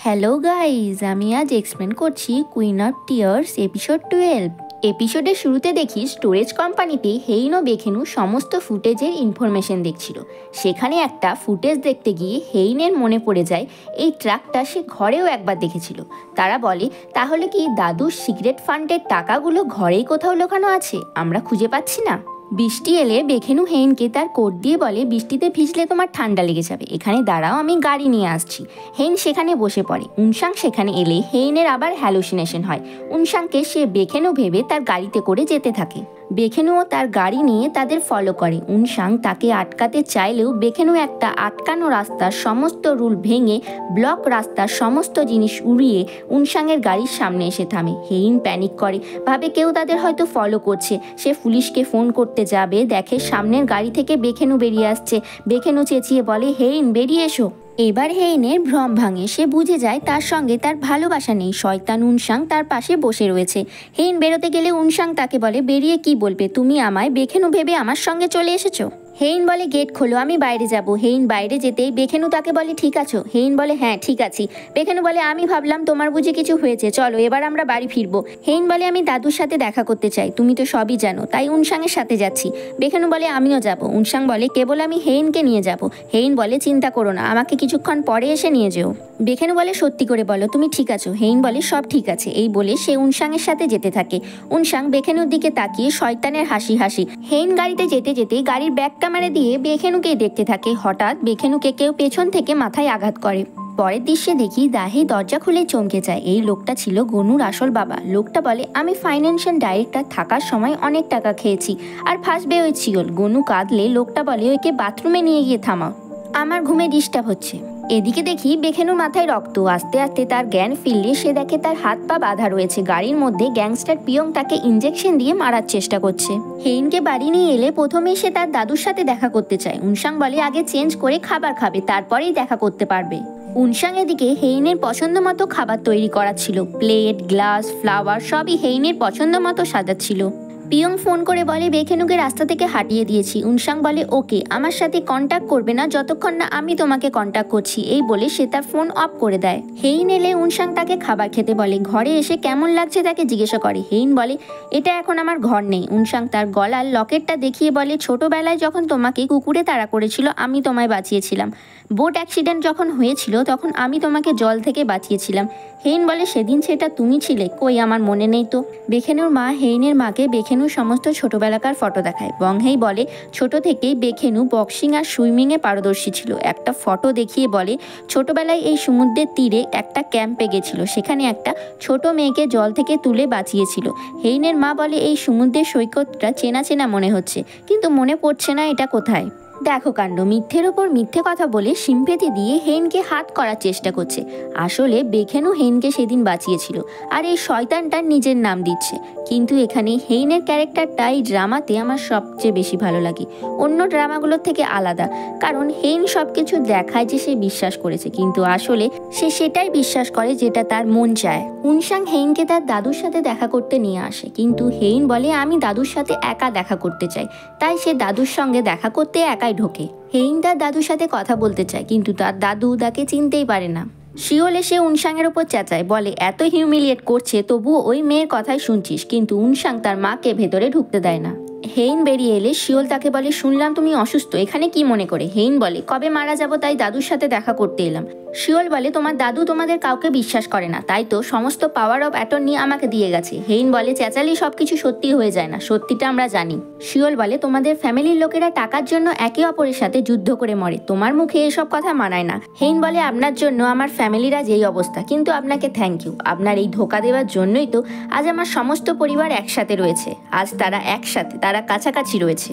Hello guys, আমি আজ explain করছি কুইন অফ টিয়ার্স এপিসোড 12। এপিসোডের শুরুতে দেখি স্টোরেজ কোম্পানিতে হেইন ও বেখেনু সমস্ত ফুটেজের ইনফরমেশন দেখছিল। সেখানে একটা ফুটেজ দেখতে গিয়ে হেইনের মনে পড়ে যায় এই ট্রাকটা সে ঘরেও একবার দেখেছিল। তারা বলে, তাহলে কি দাদুর সিক্রেট ফান্ডের টাকাগুলো ঘরেই কোথাও লুকানো আছে, আমরা খুঁজে পাচ্ছি না। বৃষ্টি এলে বেখেনু হেইনকে তার কোট দিয়ে বলে, বৃষ্টিতে ভিজলে তোমার ঠান্ডা লেগে যাবে, এখানে দাঁড়াও, আমি গাড়ি নিয়ে আসছি। হেইন সেখানে বসে পড়ে। উনসাং সেখানে এলে হেইনের আবার হ্যালুসিনেশন হয়। উনসাংকে সে বেখেনু ভেবে তার গাড়িতে করে যেতে থাকে। বেখেনুও তার গাড়ি নিয়ে তাদের ফলো করে। উনসাং তাকে আটকাতে চাইলেও বেখেনু একটা আটকানো রাস্তার সমস্ত রুল ভেঙে ব্লক রাস্তার সমস্ত জিনিস উড়িয়ে উনসাংয়ের গাড়ির সামনে এসে থামে। হেইন প্যানিক করে, ভাবে কেউ তাদের হয়তো ফলো করছে। সে পুলিশকে ফোন করতে যাবে, দেখে সামনের গাড়ি থেকে বেখেনু বেরিয়ে আসছে। বেখেনু চেঁচিয়ে বলে, হেইন বেরিয়ে এসো। এবার হেইনের ভ্রম ভাঙে। সে বুঝে যায় তার সঙ্গে তার ভালোবাসা নেই। শয়তান উনসাং তার পাশে বসে রয়েছে। হেইন বেরোতে গেলে উনসাং তাকে বলে, বেরিয়ে কি বলবে, তুমি আমায় বেখেনু ভেবে আমার সঙ্গে চলে এসেছো। হেইন বলে, গেট খোলো, আমি বাইরে যাব। হেইন বাইরে যেতেই বেখেনু তাকে বলে, ঠিক আছো? হেইন বলে, হ্যাঁ ঠিক আছি। বেখেনু বলে, আমি ভাবলাম তোমার বুঝি কিছু হয়েছে, চলো এবার আমরা বাড়ি ফিরবো। হেইন বলে, আমি দাদুর সাথে দেখা করতে চাই, তুমি তো সবই জানো, তাই উনসাংয়ের সাথে যাচ্ছি। বেখেনু বলে, আমিও যাব। উনসাং বলে, কেবল আমি হেইনকে নিয়ে যাব। হেইন বলে, চিন্তা করো না, আমাকে কিছুক্ষণ পরে এসে নিয়ে যেও। বেখেনু বলে, সত্যি করে বলো তুমি ঠিক আছো? হেইন বলে, সব ঠিক আছে। এই বলে সে উনসাংয়ের সাথে যেতে থাকে। উনসাং বেখেনুর দিকে তাকিয়ে শয়তানের হাসি হাসি। হেইন গাড়িতে যেতে যেতে গাড়ির ব্যাক ক্যামেরা দিয়ে বেখেনুকেই দেখতে থাকে। হঠাৎ বেখেনুকে কেউ পেছন থেকে মাথায় আঘাত করে। পরের দৃশ্যে দেখি দাহি দরজা খুলে চমকে যায়। এই লোকটা ছিল গনুর আসল বাবা। লোকটা বলে, আমি ফাইন্যান্সিয়াল ডাইরেক্টর থাকার সময় অনেক টাকা খেয়েছি আর ফাঁসবে ওই চিওল। গনু কাঁদলে লোকটা বলে, ওকে বাথরুমে নিয়ে গিয়ে থামাও, আমার ঘুমে ডিস্টার্ব হচ্ছে। এদিকে দেখি বেখেনুর মাথায় রক্ত। আস্তে আস্তে তার জ্ঞান ফিরলে সে দেখে তার হাত পা বাঁধা রয়েছে। গাড়ির মধ্যে গ্যাংস্টার পিয়ং তাকে ইঞ্জেকশন দিয়ে মারার চেষ্টা করছে। হেইনকে বাড়ি নিয়ে এলে প্রথমেই সে তার দাদুর সাথে দেখা করতে চায়। উনসাং বলে, আগে চেঞ্জ করে খাবার খাবে, তারপরেই দেখা করতে পারবে। উনসাং এদিকে হেইনের পছন্দ মতো খাবার তৈরি করা ছিল। প্লেট, গ্লাস, ফ্লাওয়ার সবই হেইনের পছন্দ মতো সাজাচ্ছিল। পিয়ং ফোন করে বলে, বেখেনুকে রাস্তা থেকে হাঁটিয়ে দিয়েছি। উনসাং বলে, ওকে, আমার সাথে কন্ট্যাক্ট করবে না যতক্ষণ না আমি তোমাকে কন্ট্যাক্ট করছি। এই বলে সে তার ফোন অফ করে দেয়। হেইন এলে উনসাং তাকে খাবার খেতে বলে। ঘরে এসে কেমন লাগছে তাকে জিজ্ঞাসা করে। হেইন বলে, এটা এখন আমার ঘর নেই। উনসাং তার গলার লকেটটা দেখিয়ে বলে, ছোটবেলায় যখন তোমাকে কুকুরে তাড়া করেছিল আমি তোমায় বাঁচিয়েছিলাম। বোট অ্যাক্সিডেন্ট যখন হয়েছিল তখন আমি তোমাকে জল থেকে বাঁচিয়েছিলাম। হেইন বলে, সেদিন সেটা তুমি ছিলে? কই, আমার মনে নেই তো। বেখেনুর মা হেইনের মাকে বেখেনুর সমস্ত ছোটবেলাকার ফটো দেখায়। বংহেই বলে, ছোট থেকেই বেখেনু বক্সিং আর সুইমিংয়ে পারদর্শী ছিল। একটা ফটো দেখিয়ে বলে, ছোটবেলায় এই সমুদ্রের তীরে একটা ক্যাম্পে গেছিল, সেখানে একটা ছোট মেয়েকে জল থেকে তুলে বাঁচিয়েছিল। হেইনের মা বলে, এই সমুদ্রের সৈকতটা চেনা চেনা মনে হচ্ছে, কিন্তু মনে পড়ছে না এটা কোথায়। দেখো কাণ্ড, মিথ্যের ওপর মিথ্যে কথা বলে সিম্পেথি দিয়ে হেইনকে হাত করার চেষ্টা করছে। আসলে বেখেনু হেইনকে সেদিন বাঁচিয়েছিল আর এই শয়তানটার নিজের নাম দিচ্ছে। কিন্তু এখানে হেইনের ক্যারেক্টারটা এই ড্রামাতে আমার সবচেয়ে বেশি ভালো লাগে, অন্য ড্রামাগুলোর থেকে আলাদা। কারণ হেইন সবকিছু দেখায় যে সে বিশ্বাস করেছে, কিন্তু আসলে সে সেটাই বিশ্বাস করে যেটা তার মন চায়। উনসাং হেইনকে তার দাদুর সাথে দেখা করতে নিয়ে আসে, কিন্তু হেইন বলে, আমি দাদুর সাথে একা দেখা করতে চাই। তাই সে দাদুর সঙ্গে দেখা করতে একাই ঢোকে। হেইন তার দাদুর সাথে কথা বলতে চায়, কিন্তু তার দাদু তাকে চিনতেই পারে না। শিওল এসে উনসাংয়ের ওপর চেঁচায়, বলে, এত হিউমিলিয়েট করছে তবুও ওই মেয়ের কথাই শুনছিস। কিন্তু উনসাং তার মাকে ভেতরে ঢুকতে দেয় না। হেইন বেরিয়ে এলে শিওল তাকে বলে, শুনলাম তুমি অসুস্থ, এখানে কি মনে করে? হেইন বলে, কবে মারা যাব তাই দাদুর সাথে দেখা করতে এলাম। শিওল বলে, তোমার দাদু তোমাদের কাউকে বিশ্বাস করে না, তাই তো সমস্ত পাওয়ার অফ অ্যাটর্নি আমাকে দিয়ে গেছে। হেইন বলে, চেঁচালি সবকিছু সত্যি হয়ে যায় না, সত্যিটা আমরা জানি। শিওল বলে, তোমাদের ফ্যামিলির লোকেরা টাকার জন্য একে অপরের সাথে যুদ্ধ করে মরে, তোমার মুখে এসব কথা মানায় না। হেইন বলে, আপনার জন্য আমার ফ্যামিলিরা যেই অবস্থা, কিন্তু আপনাকে থ্যাংক ইউ, আপনার এই ধোকা দেওয়ার জন্যই তো আজ আমার সমস্ত পরিবার একসাথে রয়েছে। আজ তারা একসাথে, তারা কাছাকাছি রয়েছে।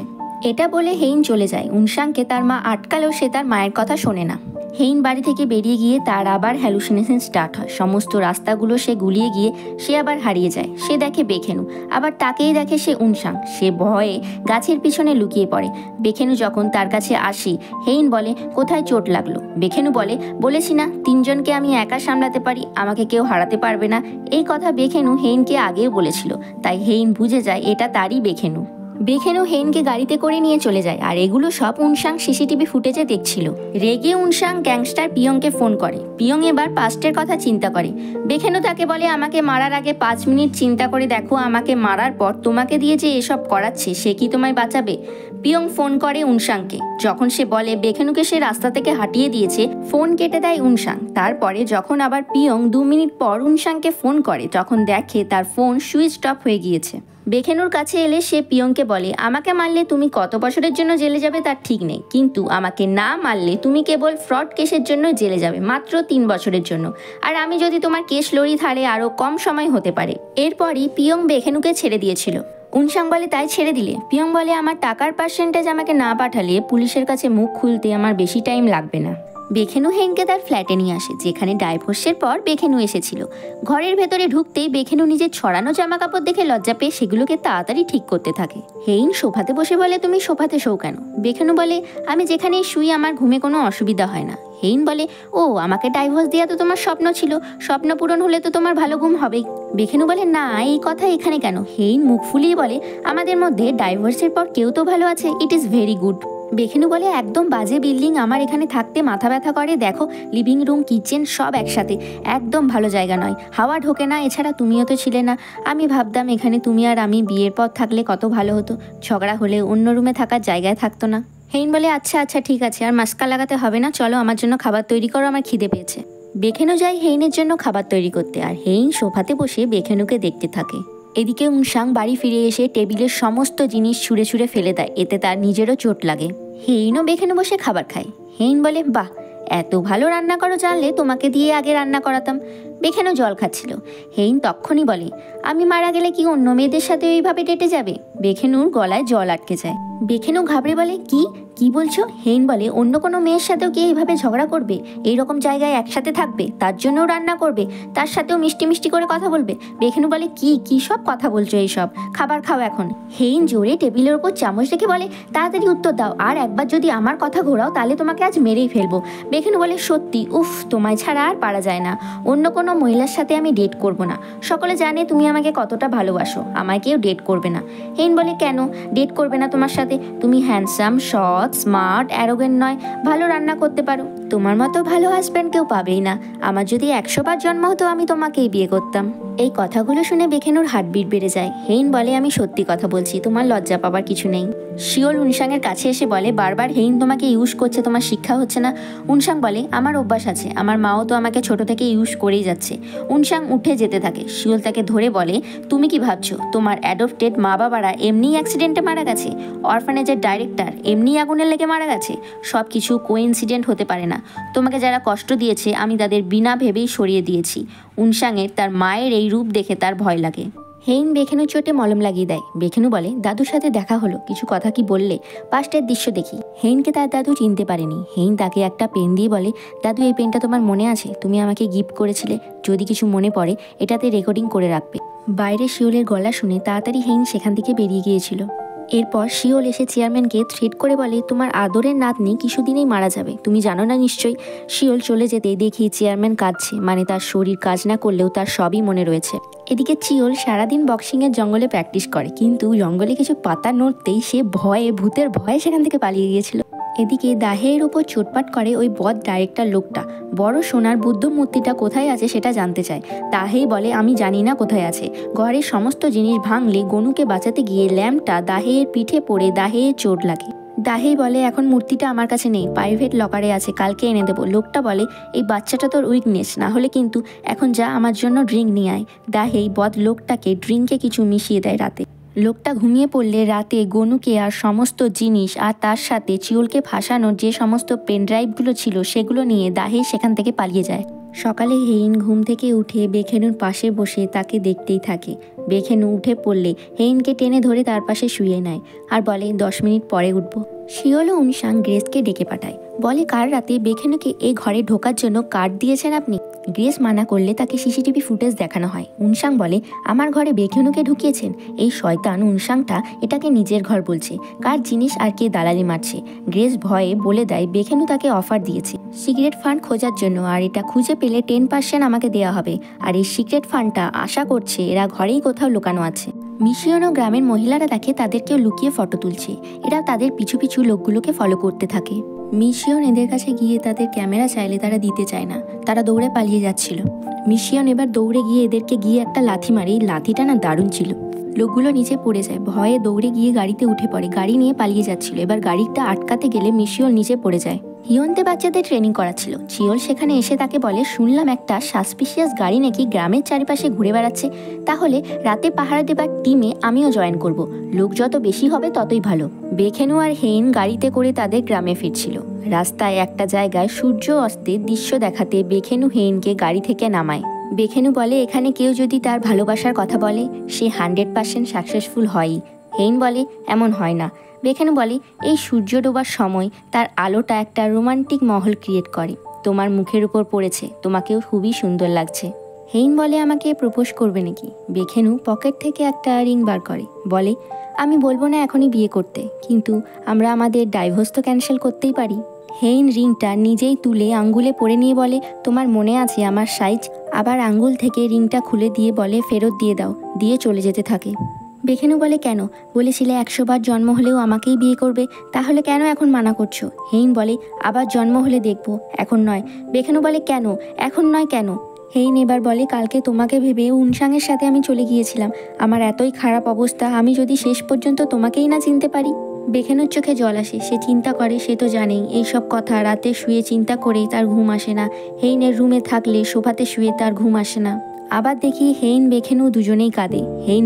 এটা বলে হেইন চলে যায়। উনসাংকে তার মা আটকালেও সে তার মায়ের কথা শোনে না। হেইন বাড়ি থেকে বেরিয়ে গিয়ে তার আবার হ্যালুসিনেশন স্টার্ট হয়। সমস্ত রাস্তাগুলো সে গুলিয়ে গিয়ে সে আবার হারিয়ে যায়। সে দেখে বেখেনু, আবার তাকেই দেখে সে উনসাং। সে ভয়ে গাছের পিছনে লুকিয়ে পড়ে। বেখেনু যখন তার কাছে আসি, হেইন বলে, কোথায় চোট লাগলো? বেখেনু বলে, বলেছি না তিনজনকে আমি একা সামলাতে পারি, আমাকে কেউ হারাতে পারবে না। এই কথা বেখেনু হেইনকে আগেও বলেছিল, তাই হেইন বুঝে যায় এটা তারই বেখেনু। বেখেনু হেইনকে গাড়িতে করে নিয়ে চলে যায়, আর এগুলো সব উনসাং সিসিটিভি ফুটেজে দেখছিল। রেগে উনসাং গ্যাংস্টার পিয়ংকে ফোন করে। পিয়ং এবার পাস্টের কথা চিন্তা করে। বেখেনু তাকে বলে, আমাকে মারার আগে 5 মিনিট চিন্তা করে দেখো, আমাকে মারার পর তোমাকে দিয়ে যে এসব করাচ্ছে সে কি তোমায় বাঁচাবে? পিয়ং ফোন করে উনসাংকে। যখন সে বলে বেখেনুকে সে রাস্তা থেকে হাঁটিয়ে দিয়েছে, ফোন কেটে দেয় উনসাং। তারপরে যখন আবার পিয়ং 2 মিনিট পর উনসাংকে ফোন করে, তখন দেখে তার ফোন সুইচ অফ হয়ে গিয়েছে। বেখেনুর কাছে এলে সে পিয়ংকে বলে, আমাকে মারলে তুমি কত বছরের জন্য জেলে যাবে তার ঠিক নেই, কিন্তু আমাকে না মারলে তুমি কেবল ফ্রড কেসের জন্য জেলে যাবে, মাত্র 3 বছরের জন্য। আর আমি যদি তোমার কেস লড়ি তাহলে আরও কম সময় হতে পারে। এরপরই পিয়ং বেখেনুকে ছেড়ে দিয়েছিল। উনসাং বলে, তাই ছেড়ে দিলে? পিয়ং বলে, আমার টাকার পার্সেন্টেজ আমাকে না পাঠালে পুলিশের কাছে মুখ খুলতে আমার বেশি টাইম লাগবে না। বেখেনু হেইনকে তার ফ্ল্যাটে নিয়ে আসে, যেখানে ডাইভোর্সের পর বেখেনু এসেছিল। ঘরের ভেতরে ঢুকতেই বেখেনু নিজের ছড়ানো জামা কাপড় দেখে লজ্জা পেয়ে সেগুলোকে তাড়াতাড়ি ঠিক করতে থাকে। হেইন সোফাতে বসে বলে, তুমি সোফাতে শোও কেন? বেখেনু বলে, আমি যেখানেই শুই আমার ঘুমে কোনো অসুবিধা হয় না। হেইন বলে, ও আমাকে ডাইভোর্স দেওয়া তো তোমার স্বপ্ন ছিল, স্বপ্ন পূরণ হলে তো তোমার ভালো ঘুম হবেই। বেখেনু বলে, না এই কথা এখানে কেন? হেইন মুখ ফুলিয়ে বলে, আমাদের মধ্যে ডাইভোর্সের পর কেউ তো ভালো আছে, ইট ইজ ভেরি গুড। বেখেনু বলে, একদম বাজে বিল্ডিং, আমার এখানে থাকতে মাথা ব্যথা করে, দেখো লিভিং রুম কিচেন সব একসাথে, একদম ভালো জায়গা নয়, হাওয়া ঢোকে না, এছাড়া তুমিও তো ছিলে না। আমি ভাবতাম এখানে তুমি আর আমি বিয়ের পর থাকলে কত ভালো হতো, ঝগড়া হলে অন্য রুমে থাকার জায়গায় থাকতো না। হেইন বলে, আচ্ছা আচ্ছা ঠিক আছে, আর মাস্কা লাগাতে হবে না, চলো আমার জন্য খাবার তৈরি করো, আমার খিদে পেয়েছে। বেখেনু যায় হেইনের জন্য খাবার তৈরি করতে, আর হেইন সোফাতে বসে বেখেনুকে দেখতে থাকে। এদিকে উনসাং বাড়ি ফিরে এসে টেবিলের সমস্ত জিনিস ছুঁড়ে ছুঁড়ে ফেলে দেয়, এতে তার নিজেরও চোট লাগে। হেইনও বেখেনু বসে খাবার খায়। হেইন বলে, বাহ, এত ভালো রান্না করো, জানলে তোমাকে দিয়ে আগে রান্না করাতাম। বেখেনু জল খাচ্ছিল। হেইন তক্ষুনি বলে, আমি মারা গেলে কি অন্য মেয়েদের সাথে এইভাবে ডেটে যাবে? বেখেনুর গলায় জল আটকে যায়। বেখেনু ঘাবড়ে বলে, কি বলছো? হেইন বলে, অন্য কোনো মেয়ের সাথেও কি এইভাবে ঝগড়া করবে? এইরকম জায়গায় একসাথে থাকবে, তার জন্যও রান্না করবে, তার সাথেও মিষ্টি মিষ্টি করে কথা বলবে? বেখেনু বলে, কি সব কথা বলছো এইসব? খাবার খাও এখন। হেইন জোরে টেবিলের ওপর চামচ রেখে বলে, তাড়াতাড়ি উত্তর দাও, আর একবার যদি আমার কথা ঘোরাও তাহলে তোমাকে আজ মেরেই ফেলবো। বেখেনু বলে, সত্যি? উফ, তোমায় ছাড়া আর পারা যায় না, অন্য কোনো মহিলার সাথে আমি ডেট করব না, সকলে জানে তুমি আমাকে কতটা ভালোবাসো, আমায় কেউ ডেট করবে না। হেইন বলে, কেন ডেট করবে না তোমার সাথে? তুমি হ্যান্ডসাম, সৎ, স্মার্ট, অ্যারোগেন্ট নয়, ভালো রান্না করতে পারো, তোমার মতো ভালো হাজব্যান্ড কেউ পাবেই না। আমার যদি 100 বার জন্ম হতো আমি তোমাকেই বিয়ে করতাম। এই কথাগুলো শুনে বেখেনুর হার্টবিট বেড়ে যায়। হেইন বলে, আমি সত্যি কথা বলছি, তোমার লজ্জা পাবার কিছু নেই। শিওল উনসাংয়ের কাছে এসে বলে, বারবার হেইন তোমাকে ইউজ করছে, তোমার শিক্ষা হচ্ছে না? উনসাং বলে, আমার অভ্যাস আছে, আমার মাও তো আমাকে ছোট থেকে ইউজ করেই যাচ্ছে। উনসাং উঠে যেতে থাকে। শিওল তাকে ধরে বলে, তুমি কি ভাবছো তোমার অ্যাডপ্টেড মা বাবারা এমনি অ্যাক্সিডেন্টে মারা গেছে? অরফানেজের ডাইরেক্টর এমনি আগুনে লেগে মারা গেছে? সব কিছু কোইন্সিডেন্ট হতে পারে না। তোমাকে যারা কষ্ট দিয়েছে আমি তাদের বিনা ভেবেই সরিয়ে দিয়েছি। উনসাংয়ের তার মায়ের এই রূপ দেখে তার ভয় লাগে। হেইন বেখেনু চোটে মলম লাগিয়ে দেয়। বেখেনু বলে, দাদুর সাথে দেখা হলো, কিছু কথা কি বললে? পাস্টের দৃশ্য দেখি। হেইনকে তার দাদু চিনতে পারেনি। হেইন তাকে একটা পেন দিয়ে বলে, দাদু এই পেনটা তোমার মনে আছে? তুমি আমাকে গিফট করেছিলে, যদি কিছু মনে পড়ে এটাতে রেকর্ডিং করে রাখবে। বাইরে শিওলের গলা শুনে তাড়াতাড়ি হেইন সেখান থেকে বেরিয়ে গিয়েছিল। এরপর শিওল এসে চেয়ারম্যানকে থ্রেট করে বলে, তোমার আদরের নাতনি কিছুদিনেই মারা যাবে, তুমি জানো না নিশ্চয়ই। শিওল চলে যেতে দেখি চেয়ারম্যান কাঁদছে, মানে তার শরীর কাজ না করলেও তার সবই মনে রয়েছে। এদিকে চিওল সারাদিন বক্সিংয়ের জঙ্গলে প্র্যাকটিস করে, কিন্তু জঙ্গলে কিছু পাতা নড়তেই সে ভূতের ভয়ে সেখান থেকে পালিয়ে গিয়েছিল। এদিকে দাহের উপর চোটপাট করে ওই বদ ডাইরেক্টর লোকটা। বড় সোনার বুদ্ধ মূর্তিটা কোথায় আছে সেটা জানতে চায়। দাহেই বলে, আমি জানি না কোথায় আছে। ঘরের সমস্ত জিনিস ভাঙলে গনুকে বাঁচাতে গিয়ে ল্যাম্পটা দাহের পিঠে পড়ে দাহের চোট লাগে। দাহেই বলে, এখন মূর্তিটা আমার কাছে নেই, প্রাইভেট লকারে আছে, কালকে এনে দেবো। লোকটা বলে, এই বাচ্চাটা তোর উইকনেস, না হলে কিন্তু এখন যা আমার জন্য ড্রিঙ্ক নিয়ে আয়। দাহেই বদ লোকটাকে ড্রিঙ্কে কিছু মিশিয়ে দেয় রাতে। লোকটা ঘুমিয়ে পড়লে রাতে গনুকে আর সমস্ত জিনিস আর তার সাথে চিওলকে ফাঁসানোর যে সমস্ত পেন ড্রাইভগুলো ছিল সেগুলো নিয়ে দাহে সেখান থেকে পালিয়ে যায়। সকালে হেইন ঘুম থেকে উঠে বেখেনুর পাশে বসে তাকে দেখতেই থাকে। বেখেনু উঠে পড়লে হেইনকে টেনে ধরে তার পাশে শুয়ে নেয় আর বলে, 10 মিনিট পরে উঠবো। শিওল ও উনসাং গ্রেসকে ডেকে পাঠায়, বলে, কাল রাতে বেখেনুকে এই ঘরে ঢোকার জন্য কার্ড দিয়েছেন আপনি? গ্রেস মানা করলে তাকে সিসিটিভি ফুটেজ দেখানো হয়। উনসাং বলে, আমার ঘরে বেখেনুকে ঢুকিয়েছেন? এই শয়তান উনসাংটা এটাকে নিজের ঘর বলছে, কার জিনিস আর কে দালালি মারছে। গ্রেস ভয়ে বলে দেয় বেখেনু তাকে অফার দিয়েছে সিগারেট ফান্ড খোঁজার জন্য, আর এটা খুঁজে পেলে 10% আমাকে দেওয়া হবে, আর এই সিক্রেট ফান্ডটা আশা করছে এরা ঘরেই কোথাও লুকানো আছে। মিশিয়ন ও গ্রামের মহিলারা দেখে তাদেরকেও লুকিয়ে ফটো তুলছে। এরা তাদের পিছু পিছু লোকগুলোকে ফলো করতে থাকে। মিশিয়ন এদের কাছে গিয়ে তাদের ক্যামেরা চাইলে তারা দিতে চায় না, তারা দৌড়ে পালিয়ে যাচ্ছিল। মিশিয়ন এবার দৌড়ে গিয়ে এদেরকে গিয়ে একটা লাথি মারে। এই লাথিটা না দারুণ ছিল। লোকগুলো নিচে পড়ে যায়, ভয়ে দৌড়ে গিয়ে গাড়িতে উঠে পড়ে, গাড়ি নিয়ে পালিয়ে যাচ্ছিল। এবার গাড়িটা আটকাতে গেলে মিশিয়ন নিচে পড়ে যায়। হিয়ন্তে বাচ্চাদের ট্রেনিং করাচ্ছিল। চিওল সেখানে এসে তাকে বলে, শুনলাম একটা সাসপিশিয়াস গাড়ি নাকি গ্রামের চারিপাশে ঘুরে বেড়াচ্ছে, তাহলে রাতে পাহারা দেবার টিমে আমিও জয়েন করব। লোক যত বেশি হবে ততই ভালো। বেখেনু আর হেইন গাড়িতে করে তাদের গ্রামে ফিরছিল। রাস্তায় একটা জায়গায় সূর্য অস্তের দৃশ্য দেখাতে বেখেনু হেইনকে গাড়ি থেকে নামায়। বেখেনু বলে, এখানে কেউ যদি তার ভালোবাসার কথা বলে সে 100% সাকসেসফুল হয়ই। হেইন বলে, এমন হয় না। বেখেনু বলে, এই সূর্য ডোবার সময় তার আলোটা একটা রোমান্টিক মহল ক্রিয়েট করে। তোমার মুখের উপর পড়েছে, তোমাকেও খুবই সুন্দর লাগছে। হেইন বলে, আমাকে প্রপোজ করবে নাকি? বেখেনু পকেট থেকে একটা রিং বার করে, বলে, আমি বলবো না এখনই বিয়ে করতে, কিন্তু আমরা আমাদের ডাইভোর্স তো ক্যান্সেল করতেই পারি। হেইন রিংটা নিজেই তুলে আঙ্গুলে পরে নিয়ে বলে, তোমার মনে আছে আমার সাইজ? আবার আঙ্গুল থেকে রিংটা খুলে দিয়ে বলে, ফেরত দিয়ে দাও, দিয়ে চলে যেতে থাকে। বেখেনু বলে, কেন? বলেছিলে 100 বার জন্ম হলেও আমাকেই বিয়ে করবে, তাহলে কেন এখন মানা করছো? হেইন বলে, আবার জন্ম হলে দেখবো, এখন নয়। বেখেনু বলে, কেন এখন নয় কেন? হেইন এবার বলে, কালকে তোমাকে ভেবে উনসাংয়ের সাথে আমি চলে গিয়েছিলাম। আমার এতই খারাপ অবস্থা, আমি যদি শেষ পর্যন্ত তোমাকেই না চিনতে পারি। বেখেনুর চোখে জল আসে। সে চিন্তা করে, সে তো জানেই এইসব কথা। রাতে শুয়ে চিন্তা করেই তার ঘুম আসে না। হেইনের রুমে থাকলে সোফাতে শুয়ে তার ঘুম আসে না। আবার দেখি হেইন বেখেনু দুজনেই কাঁদে। হেইন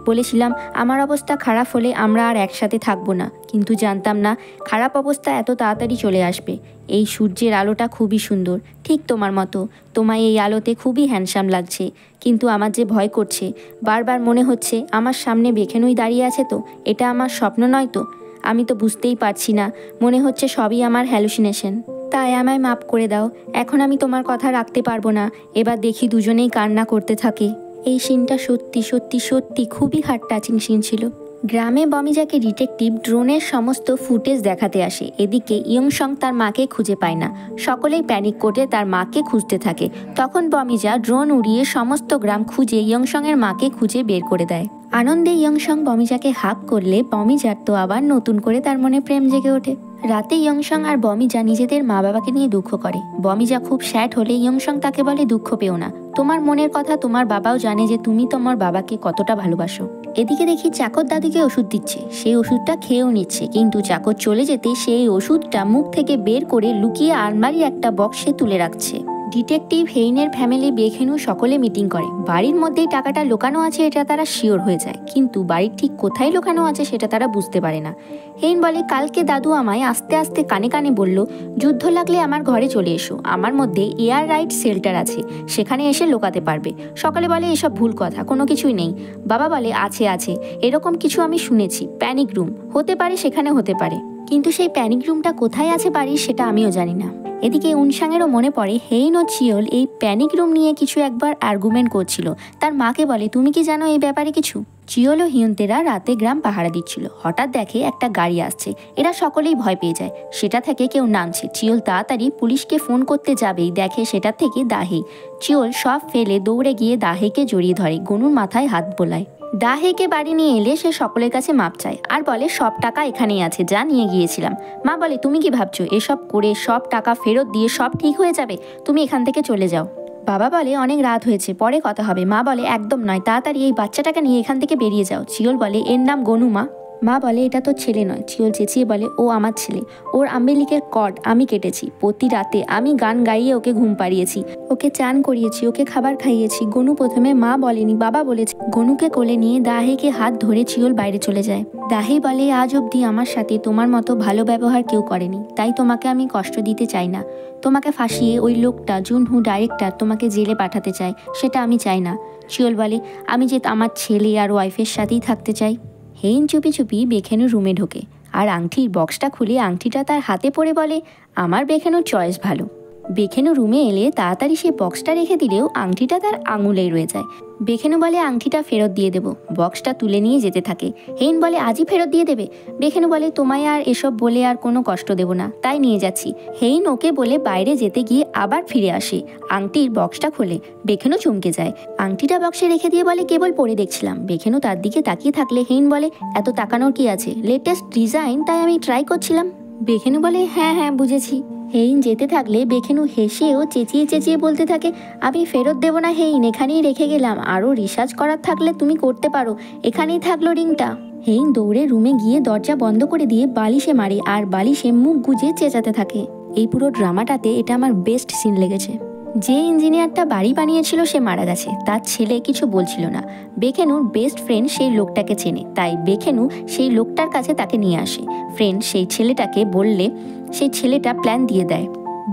বলেছিলাম আমার অবস্থা খারাপ হলে আমরা আর একসাথে থাকবো না, কিন্তু জানতাম না খারাপ অবস্থা এত তাড়াতাড়ি চলে আসবে। এই সূর্যের আলোটা খুবই সুন্দর, ঠিক তোমার মতো। তোমায় এই আলোতে খুবই হ্যান্ডসাম লাগছে, কিন্তু আমার যে ভয় করছে। বারবার মনে হচ্ছে আমার সামনে বেখেনুই দাঁড়িয়ে আছে, তো এটা আমার স্বপ্ন নয় তো? আমি তো বুঝতেই পারছি না, মনে হচ্ছে সবই আমার হ্যালুসিনেশন। তাই আমায় মাপ করে দাও, এখন আমি তোমার কথা রাখতে পারবো না। এবার দেখি দুজনেই কান্না করতে থাকে। এই সিনটা সত্যি সত্যি সত্যি খুবই হার্ট টাচিং সিন ছিল। গ্রামে বমিজাকে ডিটেকটিভ ড্রোনের সমস্ত ফুটেজ দেখাতে আসে। এদিকে ইয়ংসং তার মাকে খুঁজে পায় না। সকলেই প্যানিক করে তার মাকে খুঁজতে থাকে। তখন বমিজা ড্রোন উড়িয়ে সমস্ত গ্রাম খুঁজে ইয়ংসংয়ের মাকে খুঁজে বের করে দেয়। আনন্দে ইয়ংসং বমিজাকে হাক করলে বমিজার তো আবার নতুন করে তার মনে প্রেম জেগে ওঠে। রাতে ইয়ংসং আর বমিজা নিজেদের মা বাবাকে নিয়ে দুঃখ করে। বমিজা খুব স্যাড হলে ইয়ংসং তাকে বলে, দুঃখ পেও না, তোমার মনের কথা তোমার বাবাও জানে যে তুমি তোমার বাবাকে কতটা ভালোবাসো। এদিকে দেখি চাকর দাদুকে ওষুধ দিচ্ছে। সেই ওষুধটা খেয়েও নিচ্ছে, কিন্তু চাকর চলে যেতে সেই ওষুধটা মুখ থেকে বের করে লুকিয়ে আলমারি একটা বক্সে তুলে রাখছে। ডিটেকটিভ হেইনের ফ্যামিলি বেখেনু সকলে মিটিং করে। বাড়ির মধ্যেই টাকাটা লুকানো আছে এটা তারা শিওর হয়ে যায়, কিন্তু বাড়ির ঠিক কোথায় লুকানো আছে সেটা তারা বুঝতে পারে না। হেইন বলে, কালকে দাদু আমায় আস্তে আস্তে কানে কানে বলল, যুদ্ধ লাগলে আমার ঘরে চলে এসো, আমার মধ্যে এয়ার রাইট শেল্টার আছে, সেখানে এসে লুকাতে পারবে। সকালে বলে, এসব ভুল কথা, কোনো কিছুই নেই। বাবা বলে, আছে আছে, এরকম কিছু আমি শুনেছি, প্যানিক রুম হতে পারে, সেখানে হতে পারে, কিন্তু সেই প্যানিক রুমটা কোথায় আছে বাড়ির সেটা আমিও জানি না। এদিকে উনসাংয়েরও মনে পড়ে হেইন ও চিওল এই প্যানিক রুম নিয়ে কিছু একবার আর্গুমেন্ট করছিল। তার মাকে বলে, তুমি কি জানো এই ব্যাপারে কিছু? চিওল ও হিয়ন্তেরা রাতে গ্রাম পাহারা দিচ্ছিল। হঠাৎ দেখে একটা গাড়ি আসছে। এরা সকলেই ভয় পেয়ে যায়। সেটা থেকে কেউ নামছে। চিওল তাড়াতাড়ি পুলিশকে ফোন করতে যাবেই দেখে সেটা থেকে দাহে। চিওল সব ফেলে দৌড়ে গিয়ে দাহেকে জড়িয়ে ধরে, গনুর মাথায় হাত বোলায়। দাহেকে বাড়ি নিয়ে এলে সে সকলের কাছে মাপ চায় আর বলে, সব টাকা এখানেই আছে, যা নিয়ে গিয়েছিলাম। মা বলে, তুমি কি ভাবছো এসব করে সব টাকা ফেরত দিয়ে সব ঠিক হয়ে যাবে? তুমি এখান থেকে চলে যাও। বাবা বলে, অনেক রাত হয়েছে, পরে কথা হবে। মা বলে, একদম নয়, তাড়াতাড়ি এই বাচ্চাটাকে নিয়ে এখান থেকে বেরিয়ে যাও। চিওল বলে, এর নাম গনু মা। মা বলে, এটা তো ছেলে নয়। চিওল চেঁচিয়ে বলে, ও আমার ছেলে, ওর আম্বেলিকের কর্ড আমি কেটেছি। প্রতি রাতে আমি গান গাইয়ে ওকে ঘুম পাড়িয়েছি, ওকে চান করিয়েছি, ওকে খাবার খাইয়েছি। গনু প্রথমে মা বলেনি, বাবা বলেছে। গনুকে কোলে নিয়ে দাহেকে হাত ধরে চিওল বাইরে চলে যায়। দাহে বলে, আজ অবধি আমার সাথে তোমার মতো ভালো ব্যবহার কেউ করেনি, তাই তোমাকে আমি কষ্ট দিতে চাই না। তোমাকে ফাঁসিয়ে ওই লোকটা জুনহু ডাইরেক্টর তোমাকে জেলে পাঠাতে চায়, সেটা আমি চাই না। চিওল বলে, আমি যে আমার ছেলে আর ওয়াইফের সাথেই থাকতে চাই। হেইন চুপি চুপি বেখেনুর রুমে ঢোকে আর আংটির বক্সটা খুলে আংটিটা তার হাতে পড়ে বলে, আমার বেখেনুর চয়েস ভালো। বেখেনু রুমে এলে তাড়াতাড়ি সে বক্সটা রেখে দিলেও আংটিটা তার আঙুলেই রয়ে যায়। বেখেনু বলে আংটিটা ফেরত দিয়ে দেবো। বক্সটা তুলে নিয়ে যেতে থাকে। হেইন বলে আজই ফেরত দিয়ে দেবে। বেখেনু বলে তোমায় আর এসব বলে আর কোনো কষ্ট দেবো না, তাই নিয়ে যাচ্ছি। হেইন ওকে বলে বাইরে যেতে গিয়ে আবার ফিরে আসে। আংটির বক্সটা খোলে। বেখেনু চমকে যায়। আংটিটা বক্সে রেখে দিয়ে বলে কেবল পরে দেখছিলাম। বেখেনু তার দিকে তাকিয়ে থাকলে হেইন বলে এত তাকানোর কি আছে, লেটেস্ট ডিজাইন, তাই আমি ট্রাই করছিলাম। বেখেনু বলে হ্যাঁ হ্যাঁ বুঝেছি। হেইন যেতে থাকলে বেখেনু হেসেও চেঁচিয়ে চেঁচিয়ে বলতে থাকে আমি ফেরত দেবো না হেইন, এখানেই রেখে গেলাম, আরও রিসার্চ করার থাকলে তুমি করতে পারো, এখানেই থাকলো রিংটা। হেইন দৌড়ে রুমে গিয়ে দরজা বন্ধ করে দিয়ে বালিশে মারে আর বালিশে মুখ গুজে চেঁচাতে থাকে। এই পুরো ড্রামাটাতে এটা আমার বেস্ট সিন লেগেছে। যে ইঞ্জিনিয়ারটা বাড়ি বানিয়েছিল সে মারা গেছে, তার ছেলে কিছু বলছিল না। বেখেনুর বেস্ট ফ্রেন্ড সেই লোকটাকে চেনে, তাই বেখেনু সেই লোকটার কাছে তাকে নিয়ে আসে। ফ্রেন্ড সেই ছেলেটাকে বললে সেই ছেলেটা প্ল্যান দিয়ে দেয়।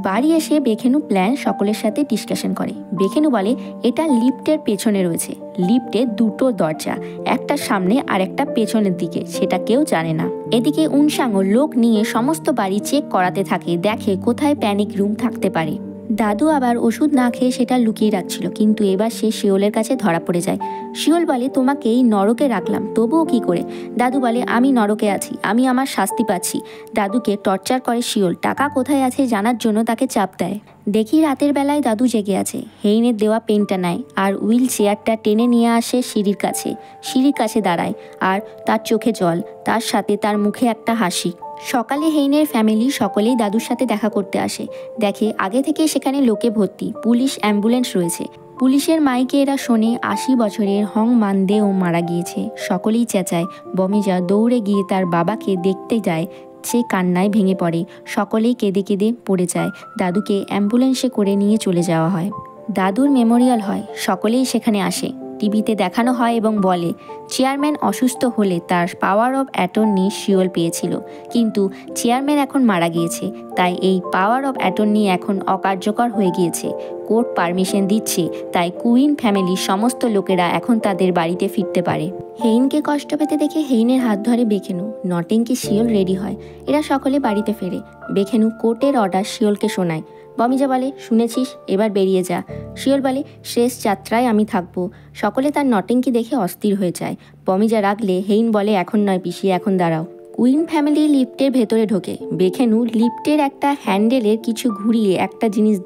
বাড়ি এসে বেখেনু প্ল্যান সকলের সাথে ডিসকাশন করে। বেখেনু বলে এটা লিফটের পেছনে রয়েছে। লিফটে দুটো দরজা, একটা সামনে আর একটা পেছনের দিকে, সেটা কেউ জানে না। এদিকে উনসাঙ্গ লোক নিয়ে সমস্ত বাড়ি চেক করাতে থাকে, দেখে কোথায় প্যানিক রুম থাকতে পারে। দাদু আবার ওষুধ না খেয়ে সেটা লুকিয়ে রাখছিল, কিন্তু এবার সে শিওলের কাছে ধরা পড়ে যায়। শিওল বলে তোমাকে এই নরকে রাখলাম, তবুও কি করে? দাদু বলে আমি নরকে আছি, আমি আমার শাস্তি পাচ্ছি। দাদুকে টর্চার করে শিওল, টাকা কোথায় আছে জানার জন্য তাকে চাপ দেয়। দেখি রাতের বেলায় দাদু জেগে আছে। হেইনের দেওয়া পেনটা নেয় আর হুইল চেয়ারটা টেনে নিয়ে আসে সিঁড়ির কাছে। সিঁড়ির কাছে দাঁড়ায় আর তার চোখে জল, তার সাথে তার মুখে একটা হাসি। সকালে হেইনের ফ্যামিলি সকলেই দাদুর সাথে দেখা করতে আসে। দেখে আগে থেকে সেখানে লোকে ভর্তি, পুলিশ অ্যাম্বুলেন্স রয়েছে। পুলিশের মাইকে এরা শোনে 80 বছরের হং মানদেও মারা গিয়েছে। সকলেই চেঁচায়। বমিজা দৌড়ে গিয়ে তার বাবাকে দেখতে যায়। সে কান্নায় ভেঙে পড়ে। সকলেই কেঁদে কেঁদে পড়ে যায়। দাদুকে অ্যাম্বুলেন্সে করে নিয়ে চলে যাওয়া হয়। দাদুর মেমোরিয়াল হয়, সকলেই সেখানে আসে। টিভিতে দেখানো হয় এবং বলে চেয়ারম্যান অসুস্থ হলে তার পাওয়ার অফ অ্যাটর্নি শিওল পেয়েছিল, কিন্তু চেয়ারম্যান এখন মারা গিয়েছে, তাই এই পাওয়ার অফ অ্যাটর্নি এখন অকার্যকর হয়ে গিয়েছে। কোর্ট পারমিশন দিচ্ছে, তাই কুইন ফ্যামিলির সমস্ত লোকেরা এখন তাদের বাড়িতে ফিরতে পারে। হেইনকে কষ্ট পেতে দেখে হেইনের হাত ধরে বেখেনু। নটিংকি শিওল রেডি হয়। এরা সকলে বাড়িতে ফেরে। বেখেনু কোর্টের অর্ডার শিওলকে শোনায়। বমিজা বলে শুনেছিস, এবার বেরিয়ে যা। শিওল বলে শেষ যাত্রায় আমি থাকবো। সকলে তার নটিংকি দেখে অস্থির হয়ে যায়। বমিজা রাগলে হেইন বলে এখন নয় পিসি, এখন দাঁড়াও। কুইন ফ্যামিলি লিফটের ভেতরে ঢোকে। বেখেনু লিফটের একটা হ্যান্ডেলের কিছু ঘুরিয়ে একটা জিনিস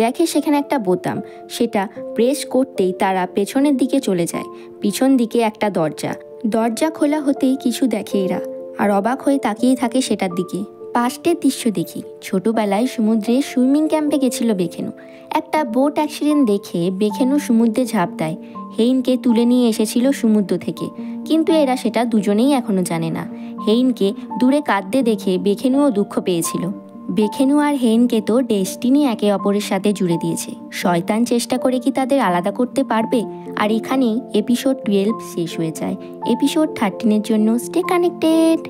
দেখে সেখানে একটা বোতাম। সেটা প্রেস করতেই তারা পেছনের দিকে চলে যায়। পিছন দিকে একটা দরজা খোলা হতেই কিছু দেখে এরা, আর অবাক হয়ে তাকিয়ে থাকে সেটার দিকে। পাস্টের দৃশ্য দেখি। ছোটবেলায় সমুদ্রে সুইমিং ক্যাম্পে গেছিল বেখেনু। একটা বোট অ্যাক্সিডেন্ট দেখে বেখেনু সমুদ্রে ঝাঁপ দেয়। হেইনকে তুলে নিয়ে এসেছিল সমুদ্র থেকে, কিন্তু এরা সেটা দুজনেই এখনো জানে না। হেইনকে দূরে কাঁদতে দেখে বেখেনুও দুঃখ পেয়েছিল। বেখেনু আর হেইনকে তো ডেস্টিনি একে অপরের সাথে জুড়ে দিয়েছে। শয়তান চেষ্টা করে কি তাদের আলাদা করতে পারবে? আর এখানেই এপিসোড 12 শেষ হয়ে যায়। এপিসোড 13-এর জন্য স্টে কানেক্টেড।